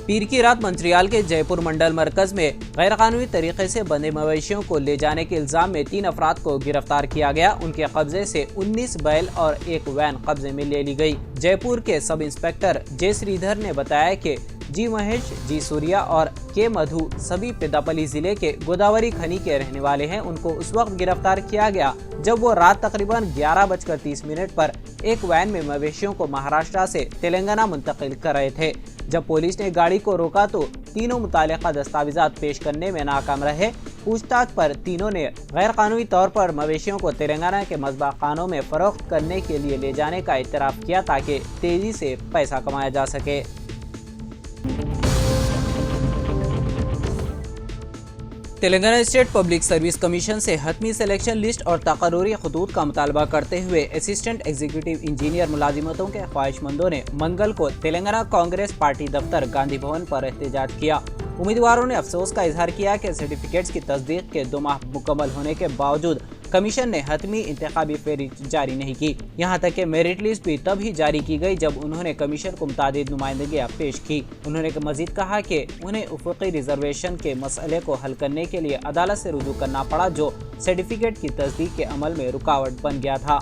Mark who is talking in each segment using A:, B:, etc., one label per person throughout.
A: پیر کی رات منچریال کے جے پور منڈل مرکز میں غیر قانونی طریقے سے بندے مویشیوں کو لے جانے کے الزام میں 3 افراد کو گرفتار کیا گیا۔ ان کے قبضے سے 19 بیل اور ایک وین قبضے میں لے لی گئی۔ جے پور کے سب انسپکٹر جے سریدھر نے بتایا کہ جی مہیش، جی سوریا اور کے مدھو سبھی پیداپلی ضلع کے گوداوری کھنی کے رہنے والے ہیں۔ ان کو اس وقت گرفتار کیا گیا جب وہ رات تقریباً 11:30 پر ایک وین میں مویشیوں کو مہاراشٹر سے تلنگانہ منتقل کر رہے تھے۔ جب پولیس نے گاڑی کو روکا تو تینوں متعلقہ دستاویزات پیش کرنے میں ناکام رہے۔ پوچھ تاچھ پر تینوں نے غیر قانونی طور پر مویشیوں کو تلنگانہ کے مذبح خانوں میں فروخت کرنے کے لیے لے جانے کا اعتراف کیا تاکہ تیزی سے پیسہ کمایا جا سکے۔ Telangana state public service commission سے حتمی سلیکشن لسٹ اور تقرری خطوط کا مطالبہ کرتے ہوئے اسسٹنٹ ایگزیکٹو انجینئر ملازمتوں کے خواہش مندوں نے منگل کو تلنگانہ کانگریس پارٹی دفتر گاندھی بھون پر احتجاج کیا۔ امیدواروں نے افسوس کا اظہار کیا کہ سرٹیفکیٹس کی تصدیق کے 2 ماہ مکمل ہونے کے باوجود کمیشن نے حتمی انتخابی فہرست جاری نہیں کی۔ یہاں تک کہ میرٹ لسٹ بھی تب ہی جاری کی گئی جب انہوں نے کمیشن کو متعدد نمائندگیاں پیش کی۔ انہوں نے مزید کہا کہ انہیں افقی ریزرویشن کے مسئلے کو حل کرنے کے لیے عدالت سے رجوع کرنا پڑا جو سرٹیفکیٹ کی تصدیق کے عمل میں رکاوٹ بن گیا تھا۔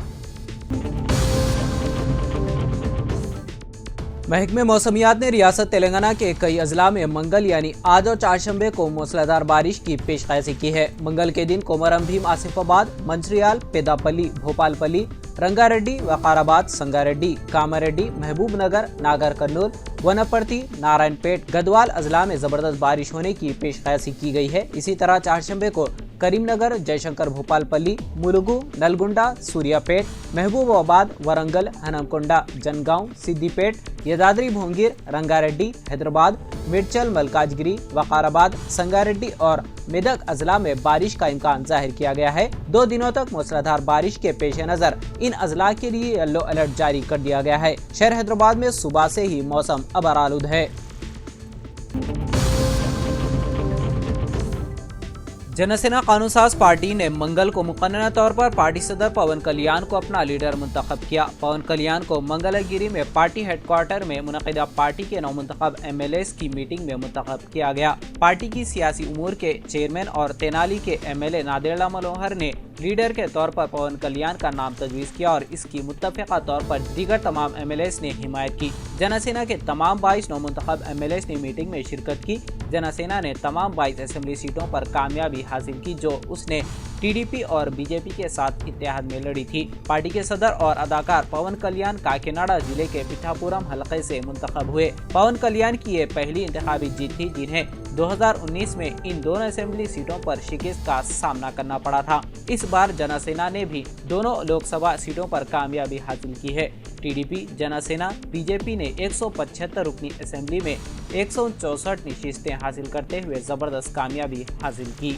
A: محکمہ موسمیات نے ریاست تلنگانہ کے کئی اضلاع میں منگل یعنی آج اور چہارشنبے کو موسلادھار بارش کی پیش قیاسی کی ہے۔ منگل کے دن کومرم بھیم آصف آباد، منچریال، پیداپلی، بھوپال پلی، رنگا ریڈی، وقار آباد، سنگا ریڈی، کاماریڈی، محبوب نگر، ناگر کرنول، ونپرتی، نارائن پیٹ، گدوال اضلاع میں زبردست بارش ہونے کی پیش قیاسی کی گئی ہے۔ اسی طرح چہارشنبے کو کریم نگر، جے شنکر بھوپال پلی، ملگو، نلگنڈا، سوریا پیٹ، محبوب آباد، ورنگل، ہنمکنڈا، جنگاؤں، سدی پیٹ، یدادری بھونگیر، رنگا ریڈی، حیدرآباد، میڈچل، ملکاج گری، وقار آباد، سنگا ریڈی اور میدک اضلاع میں بارش کا امکان ظاہر کیا گیا ہے۔ 2 دنوں تک موسلادھار بارش کے پیش نظر ان اضلاع کے لیے یلو الرٹ جاری کر دیا گیا ہے۔ شہر حیدرآباد میں صبح سے ہی موسم ابرآلود ہے۔ جنسینا قانون ساز پارٹی نے منگل کو مقننہ طور پر پارٹی صدر پون کلیان کو اپنا لیڈر منتخب کیا۔ پون کلیان کو منگلا گیری میں پارٹی ہیڈ کوارٹر میں منعقدہ پارٹی کے نومنتخب ایم ایل ایز کی میٹنگ میں منتخب کیا گیا۔ پارٹی کی سیاسی امور کے چیئرمین اور تینالی کے ایم ایل اے نادر منوہر نے لیڈر کے طور پر پون کلیان کا نام تجویز کیا اور اس کی متفقہ طور پر دیگر تمام ایم ایل ایز نے حمایت کی۔ جنسینا کے تمام 22 نومنتخب ایم ایل ایز نے میٹنگ میں شرکت کی۔ جنسینا نے تمام 22 اسمبلی سیٹوں پر کامیابی حاصل کی جو اس نے ٹی ڈی پی اور بی جے پی کے ساتھ اتحاد میں لڑی تھی۔ پارٹی کے صدر اور اداکار پون کلیان کاکیناڈا ضلع کے پٹھاپورم حلقے سے منتخب ہوئے۔ پون کلیان کی یہ پہلی انتخابی جیت تھی جنہیں 2019 میں ان دونوں اسمبلی سیٹوں پر شکست کا سامنا کرنا پڑا تھا۔ اس بار جنسینا نے بھی دونوں لوک سبھا سیٹوں پر کامیابی حاصل کی ہے۔ T D P, Janasena, B J P نے 175 رکنی اسمبلی میں 164 نشستیں حاصل کرتے ہوئے زبردست کامیابی حاصل کی۔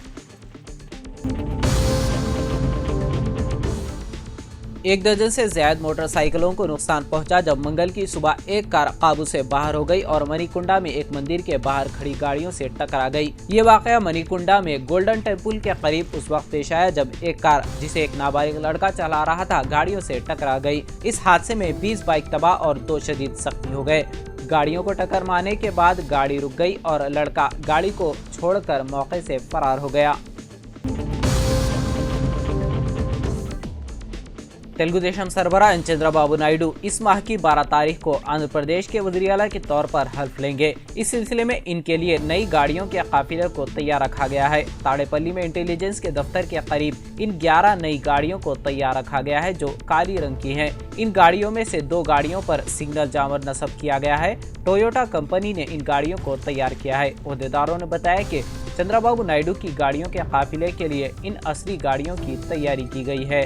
A: 1 درجن سے زائد موٹر سائیکلوں کو نقصان پہنچا جب منگل کی صبح ایک کار قابو سے باہر ہو گئی اور منی کنڈا میں ایک مندر کے باہر کھڑی گاڑیوں سے ٹکرا گئی۔ یہ واقعہ منی کنڈا میں گولڈن ٹیمپل کے قریب اس وقت پیش آیا جب ایک کار جسے ایک نابالغ لڑکا چلا رہا تھا گاڑیوں سے ٹکرا گئی۔ اس حادثے میں 20 بائک تباہ اور 2 شدید زخمی ہو گئے۔ گاڑیوں کو ٹکر مارنے کے بعد گاڑی رک گئی اور لڑکا گاڑی کو چھوڑ کر موقع سے فرار ہو گیا۔ تلگو دیشم سربراہ این چندرا بابو نائیڈو اس ماہ کی 12 تاریخ کو آندھرا پردیش کے وزیر اعلیٰ کے طور پر حلف لیں گے۔ اس سلسلے میں ان کے لیے نئی گاڑیوں کے قافلے کو تیار رکھا گیا ہے۔ تاڑے پلی میں انٹیلیجنس کے دفتر کے قریب ان 11 نئی گاڑیوں کو تیار رکھا گیا ہے جو کالی رنگ کی ہیں۔ ان گاڑیوں میں سے 2 گاڑیوں پر سگنل جامر نصب کیا گیا ہے۔ ٹویوٹا کمپنی نے ان گاڑیوں کو تیار کیا ہے۔ عہدیداروں نے بتایا کہ چندرا بابو نائیڈو کی گاڑیوں کے قافلے کے لیے ان اصلی گاڑیوں کی تیاری کی گئی ہے۔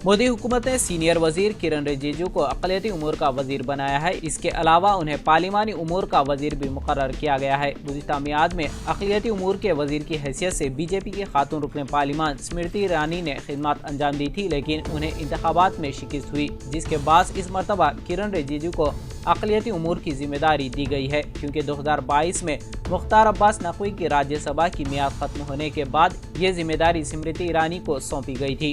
A: مودی حکومت نے سینئر وزیر کرن رجیجو کو اقلیتی امور کا وزیر بنایا ہے۔ اس کے علاوہ انہیں پارلیمانی امور کا وزیر بھی مقرر کیا گیا ہے۔ گزشتہ میعاد میں اقلیتی امور کے وزیر کی حیثیت سے بی جے پی کی خاتون رکن پارلیمان اسمرتی ایرانی نے خدمات انجام دی تھی لیکن انہیں انتخابات میں شکست ہوئی جس کے باعث اس مرتبہ کرن رجیجو کو اقلیتی امور کی ذمہ داری دی گئی ہے کیونکہ 2022 میں مختار عباس نقوی کی راجیہ سبھا کی میعاد ختم ہونے کے بعد یہ ذمہ داری اسمرتی ایرانی کو سونپی گئی تھی۔